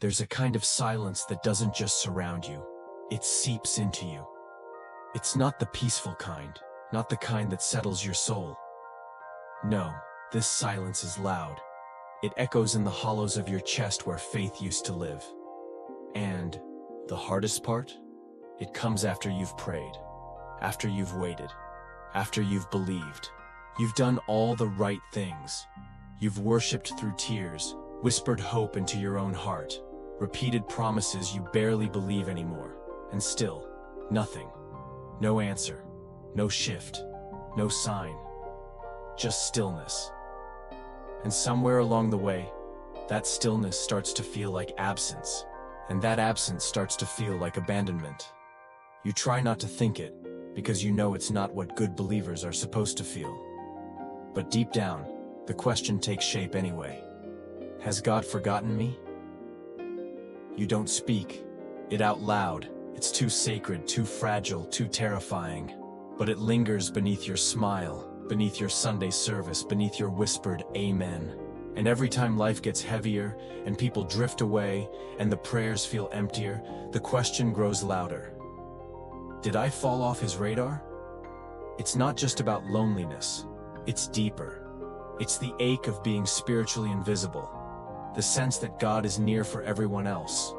There's a kind of silence that doesn't just surround you, it seeps into you. It's not the peaceful kind, not the kind that settles your soul. No, this silence is loud. It echoes in the hollows of your chest where faith used to live. And the hardest part? It comes after you've prayed, after you've waited, after you've believed. You've done all the right things. You've worshipped through tears, whispered hope into your own heart, repeated promises you barely believe anymore, and still, nothing. No answer, no shift, no sign, just stillness. And somewhere along the way, that stillness starts to feel like absence, and that absence starts to feel like abandonment. You try not to think it, because you know it's not what good believers are supposed to feel. But deep down, the question takes shape anyway. Has God forgotten me? You don't speak it out loud. It's too sacred, too fragile, too terrifying. But it lingers beneath your smile, beneath your Sunday service, beneath your whispered amen. And every time life gets heavier, and people drift away, and the prayers feel emptier, the question grows louder. Did I fall off his radar? It's not just about loneliness. It's deeper. It's the ache of being spiritually invisible. The sense that God is near for everyone else,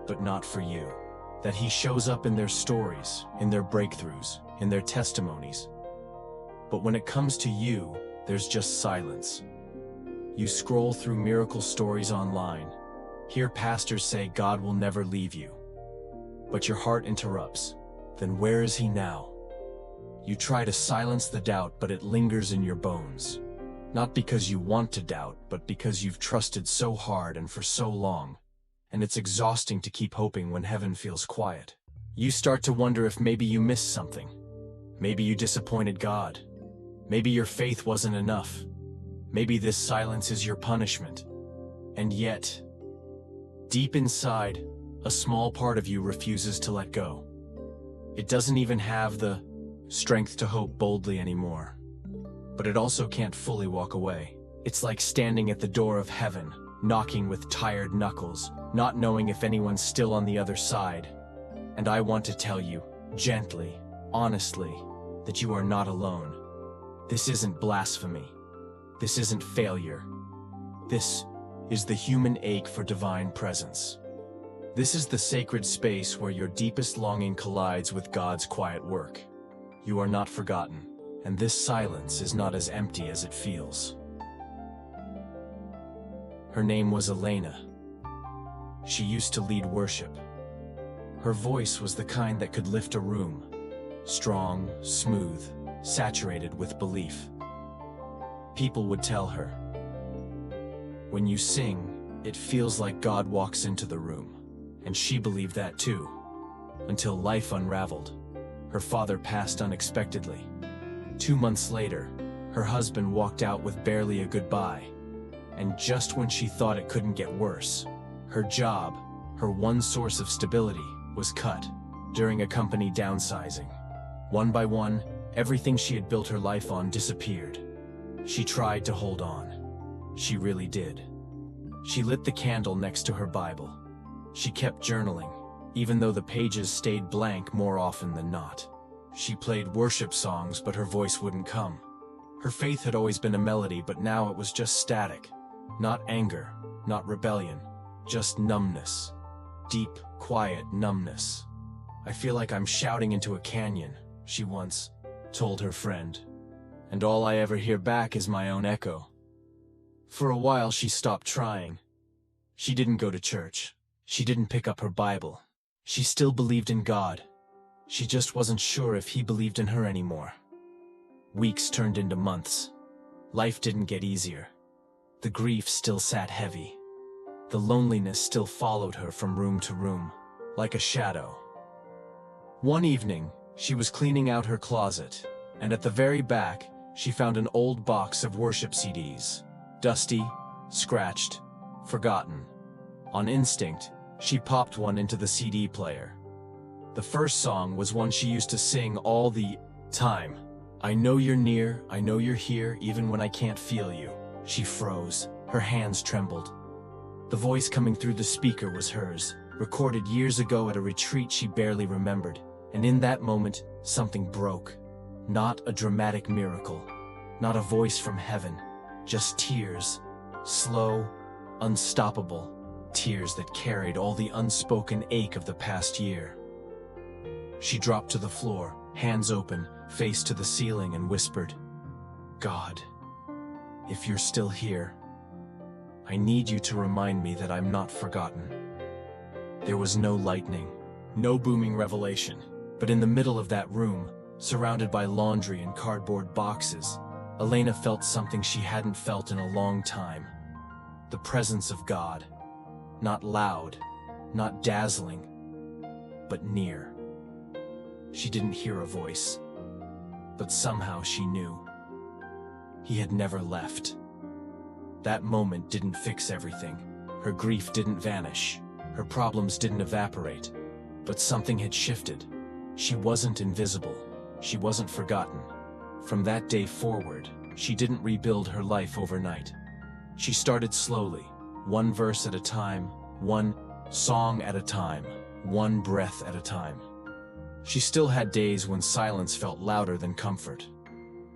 but not for you. That he shows up in their stories, in their breakthroughs, in their testimonies. But when it comes to you, there's just silence. You scroll through miracle stories online, hear pastors say God will never leave you. But your heart interrupts. Then where is he now? You try to silence the doubt, but it lingers in your bones. Not because you want to doubt, but because you've trusted so hard and for so long. And it's exhausting to keep hoping when heaven feels quiet. You start to wonder if maybe you missed something. Maybe you disappointed God. Maybe your faith wasn't enough. Maybe this silence is your punishment. And yet, deep inside, a small part of you refuses to let go. It doesn't even have the strength to hope boldly anymore. But it also can't fully walk away. It's like standing at the door of heaven, knocking with tired knuckles, not knowing if anyone's still on the other side. And I want to tell you, gently, honestly, that you are not alone. This isn't blasphemy. This isn't failure. This is the human ache for divine presence. This is the sacred space where your deepest longing collides with God's quiet work. You are not forgotten, and this silence is not as empty as it feels. Her name was Elena. She used to lead worship. Her voice was the kind that could lift a room. Strong, smooth, saturated with belief. People would tell her, when you sing, it feels like God walks into the room. And she believed that too, until life unraveled. Her father passed unexpectedly. 2 months later, her husband walked out with barely a goodbye. And just when she thought it couldn't get worse, her job, her one source of stability, was cut during a company downsizing. One by one, everything she had built her life on disappeared. She tried to hold on. She really did. She lit the candle next to her Bible. She kept journaling, even though the pages stayed blank more often than not. She played worship songs, but her voice wouldn't come. Her faith had always been a melody, but now it was just static. Not anger, not rebellion, just numbness. Deep, quiet numbness. I feel like I'm shouting into a canyon, she once told her friend. And all I ever hear back is my own echo. For a while she stopped trying. She didn't go to church. She didn't pick up her Bible. She still believed in God. She just wasn't sure if he believed in her anymore. Weeks turned into months. Life didn't get easier. The grief still sat heavy. The loneliness still followed her from room to room, like a shadow. One evening, she was cleaning out her closet, and at the very back, she found an old box of worship CDs. Dusty, scratched, forgotten. On instinct, she popped one into the CD player. The first song was one she used to sing all the time. I know you're near, I know you're here, even when I can't feel you. She froze, her hands trembled. The voice coming through the speaker was hers, recorded years ago at a retreat she barely remembered. And in that moment, something broke. Not a dramatic miracle, not a voice from heaven, just tears. Slow, unstoppable, tears that carried all the unspoken ache of the past year. She dropped to the floor, hands open, face to the ceiling, and whispered, "God, if you're still here, I need you to remind me that I'm not forgotten." There was no lightning, no booming revelation, but in the middle of that room, surrounded by laundry and cardboard boxes, Elena felt something she hadn't felt in a long time. The presence of God. Not loud, not dazzling, but near. She didn't hear a voice, but somehow she knew. He had never left. That moment didn't fix everything. Her grief didn't vanish. Her problems didn't evaporate. But something had shifted. She wasn't invisible. She wasn't forgotten. From that day forward, she didn't rebuild her life overnight. She started slowly, one verse at a time, one song at a time, one breath at a time. She still had days when silence felt louder than comfort.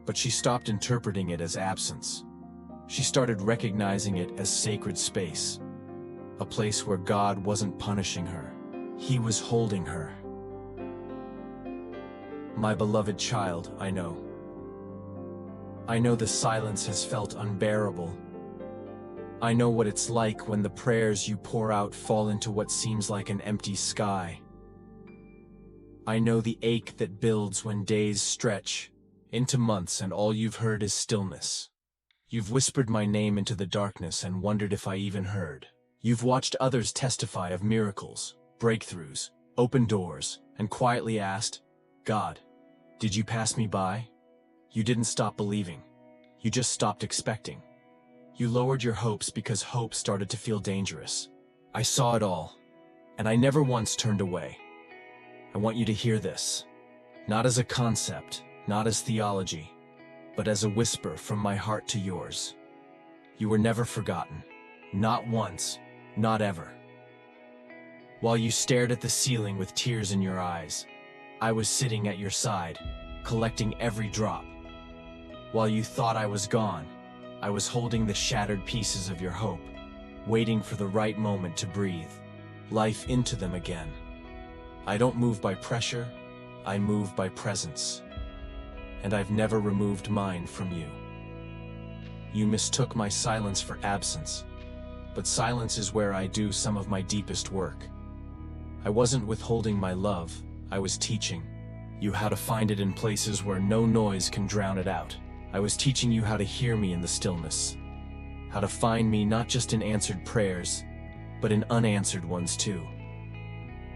But she stopped interpreting it as absence. She started recognizing it as sacred space. A place where God wasn't punishing her. He was holding her. My beloved child, I know. I know the silence has felt unbearable. I know what it's like when the prayers you pour out fall into what seems like an empty sky. I know the ache that builds when days stretch into months and all you've heard is stillness. You've whispered my name into the darkness and wondered if I even heard. You've watched others testify of miracles, breakthroughs, open doors, and quietly asked, "God, did you pass me by?" You didn't stop believing. You just stopped expecting. You lowered your hopes because hope started to feel dangerous. I saw it all, and I never once turned away. I want you to hear this, not as a concept, not as theology, but as a whisper from my heart to yours. You were never forgotten. Not once, not ever. While you stared at the ceiling with tears in your eyes, I was sitting at your side, collecting every drop. While you thought I was gone, I was holding the shattered pieces of your hope, waiting for the right moment to breathe life into them again. I don't move by pressure, I move by presence. And I've never removed mine from you. You mistook my silence for absence, but silence is where I do some of my deepest work. I wasn't withholding my love, I was teaching you how to find it in places where no noise can drown it out. I was teaching you how to hear me in the stillness, how to find me not just in answered prayers, but in unanswered ones too.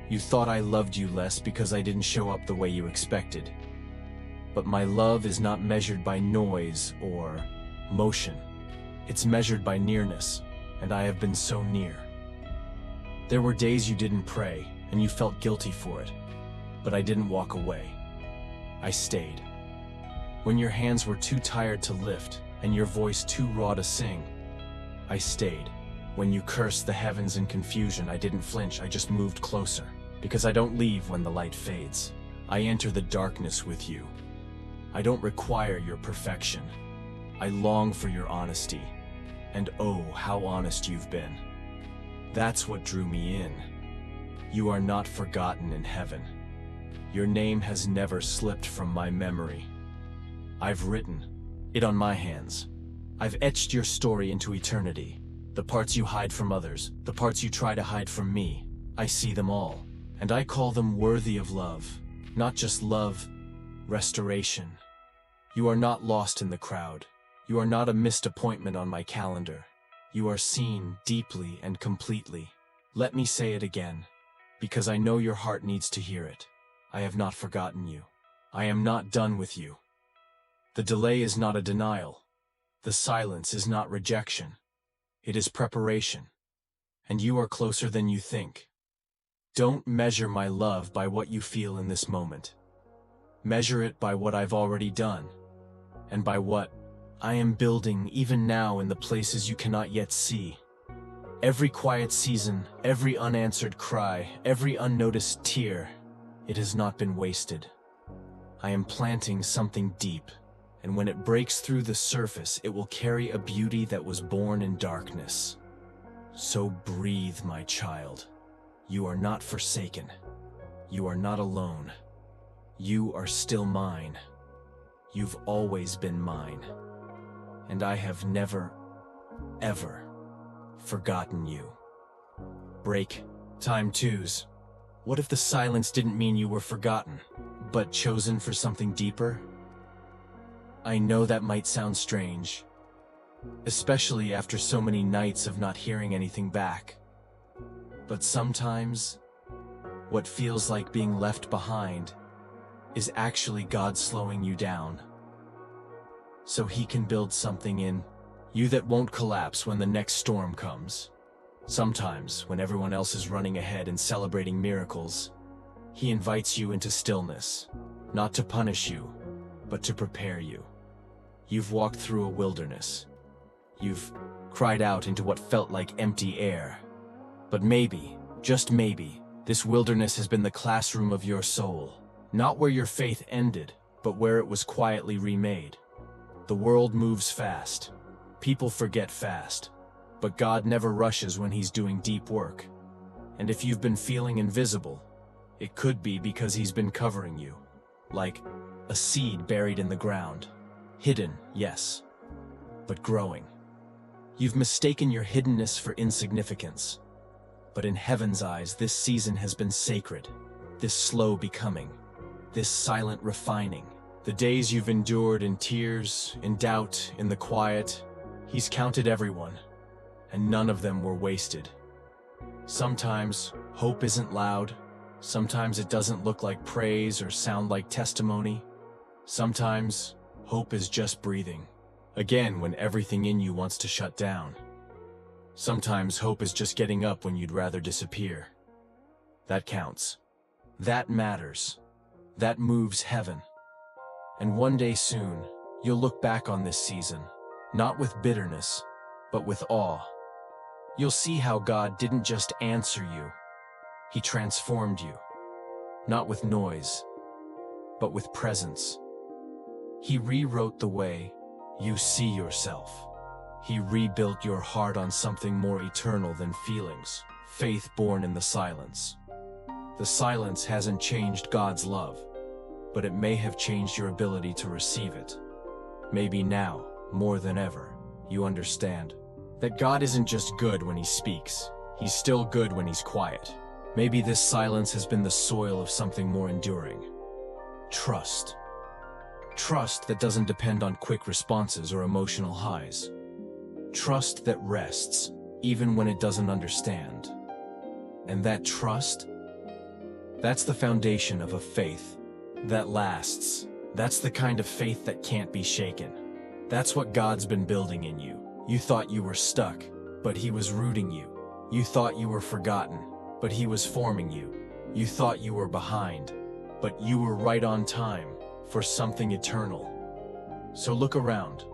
You thought I loved you less because I didn't show up the way you expected. But my love is not measured by noise or motion. It's measured by nearness, and I have been so near. There were days you didn't pray, and you felt guilty for it. But I didn't walk away. I stayed. When your hands were too tired to lift, and your voice too raw to sing, I stayed. When you cursed the heavens in confusion, I didn't flinch, I just moved closer. Because I don't leave when the light fades. I enter the darkness with you. I don't require your perfection. I long for your honesty. And oh, how honest you've been. That's what drew me in. You are not forgotten in heaven. Your name has never slipped from my memory. I've written it on my hands. I've etched your story into eternity. The parts you hide from others, the parts you try to hide from me, I see them all. And I call them worthy of love. Not just love, restoration. You are not lost in the crowd. You are not a missed appointment on my calendar. You are seen deeply and completely. Let me say it again, because I know your heart needs to hear it. I have not forgotten you. I am not done with you. The delay is not a denial. The silence is not rejection. It is preparation. And you are closer than you think. Don't measure my love by what you feel in this moment. Measure it by what I've already done, and by what I am building even now in the places you cannot yet see. Every quiet season, every unanswered cry, every unnoticed tear, it has not been wasted. I am planting something deep, and when it breaks through the surface, it will carry a beauty that was born in darkness. So breathe, my child. You are not forsaken. You are not alone. You are still mine. You've always been mine. And I have never, ever forgotten you. Break time twos. What if the silence didn't mean you were forgotten, but chosen for something deeper? I know that might sound strange, especially after so many nights of not hearing anything back. But sometimes, what feels like being left behind is actually God slowing you down, so He can build something in you that won't collapse when the next storm comes. Sometimes, when everyone else is running ahead and celebrating miracles, He invites you into stillness, not to punish you, but to prepare you. You've walked through a wilderness. You've cried out into what felt like empty air. But maybe, just maybe, this wilderness has been the classroom of your soul, not where your faith ended, but where it was quietly remade. The world moves fast. People forget fast, but God never rushes when He's doing deep work. And if you've been feeling invisible, it could be because He's been covering you, like a seed buried in the ground. Hidden, yes, but growing. You've mistaken your hiddenness for insignificance, but in Heaven's eyes, this season has been sacred, this slow becoming, this silent refining. The days you've endured in tears, in doubt, in the quiet, He's counted everyone, and none of them were wasted. Sometimes, hope isn't loud. Sometimes it doesn't look like praise or sound like testimony. Sometimes, hope is just breathing, again when everything in you wants to shut down. Sometimes hope is just getting up when you'd rather disappear. That counts. That matters. That moves heaven. And one day soon, you'll look back on this season, not with bitterness, but with awe. You'll see how God didn't just answer you. He transformed you, not with noise, but with presence. He rewrote the way you see yourself. He rebuilt your heart on something more eternal than feelings, faith born in the silence. The silence hasn't changed God's love, but it may have changed your ability to receive it. Maybe now, more than ever, you understand that God isn't just good when He speaks. He's still good when He's quiet. Maybe this silence has been the soil of something more enduring. Trust. Trust that doesn't depend on quick responses or emotional highs. Trust that rests, even when it doesn't understand. And that trust, that's the foundation of a faith that lasts. That's the kind of faith that can't be shaken. That's what God's been building in you. You thought you were stuck, but He was rooting you. You thought you were forgotten, but He was forming you. You thought you were behind, but you were right on time for something eternal. So look around,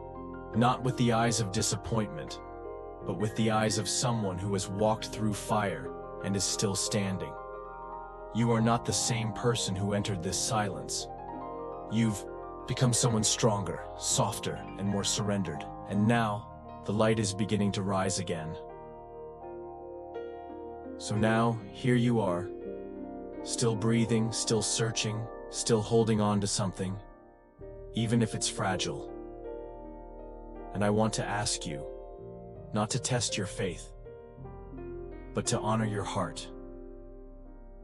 not with the eyes of disappointment, but with the eyes of someone who has walked through fire and is still standing. You are not the same person who entered this silence. You've become someone stronger, softer, and more surrendered. And now, the light is beginning to rise again. So now, here you are, still breathing, still searching, still holding on to something, even if it's fragile. And I want to ask you, not to test your faith, but to honor your heart.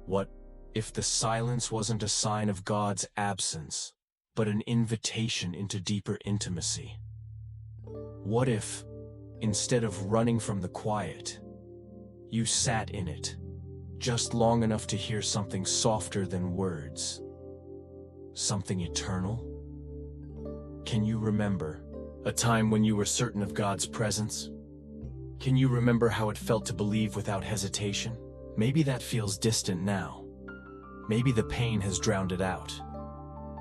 What if the silence wasn't a sign of God's absence, but an invitation into deeper intimacy? What if, instead of running from the quiet, you sat in it, just long enough to hear something softer than words, something eternal? Can you remember a time when you were certain of God's presence? Can you remember how it felt to believe without hesitation? Maybe that feels distant now. Maybe the pain has drowned it out.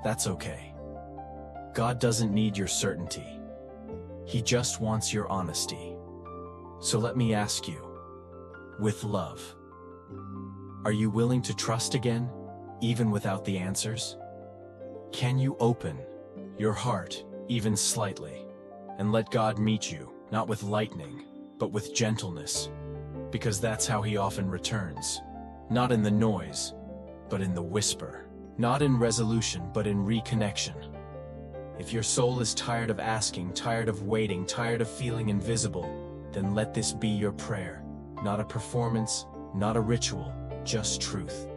That's okay. God doesn't need your certainty. He just wants your honesty. So let me ask you, with love. Are you willing to trust again, even without the answers? Can you open your heart, even slightly, and let God meet you, not with lightning, but with gentleness? Because that's how He often returns. Not in the noise, but in the whisper. Not in resolution, but in reconnection. If your soul is tired of asking, tired of waiting, tired of feeling invisible, then let this be your prayer. Not a performance, not a ritual, just truth.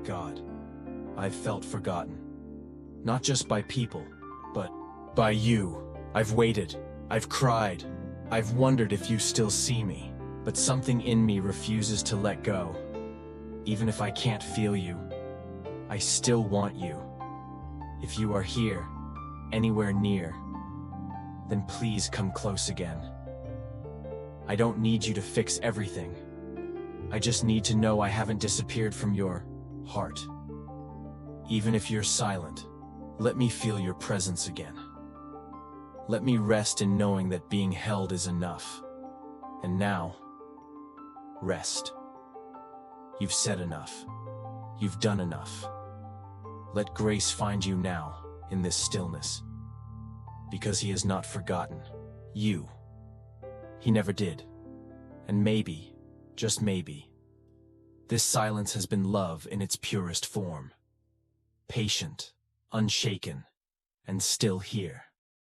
God, I've felt forgotten. Not just by people, but by you. I've waited, I've cried, I've wondered if you still see me, but something in me refuses to let go. Even if I can't feel you, I still want you. If you are here, anywhere near, then please come close again. I don't need you to fix everything. I just need to know I haven't disappeared from your heart. Even if you're silent, let me feel your presence again. Let me rest in knowing that being held is enough. And now, rest. You've said enough. You've done enough. Let grace find you now, in this stillness. Because He has not forgotten you. He never did. And maybe, just maybe, this silence has been love in its purest form. Patient, unshaken, and still here.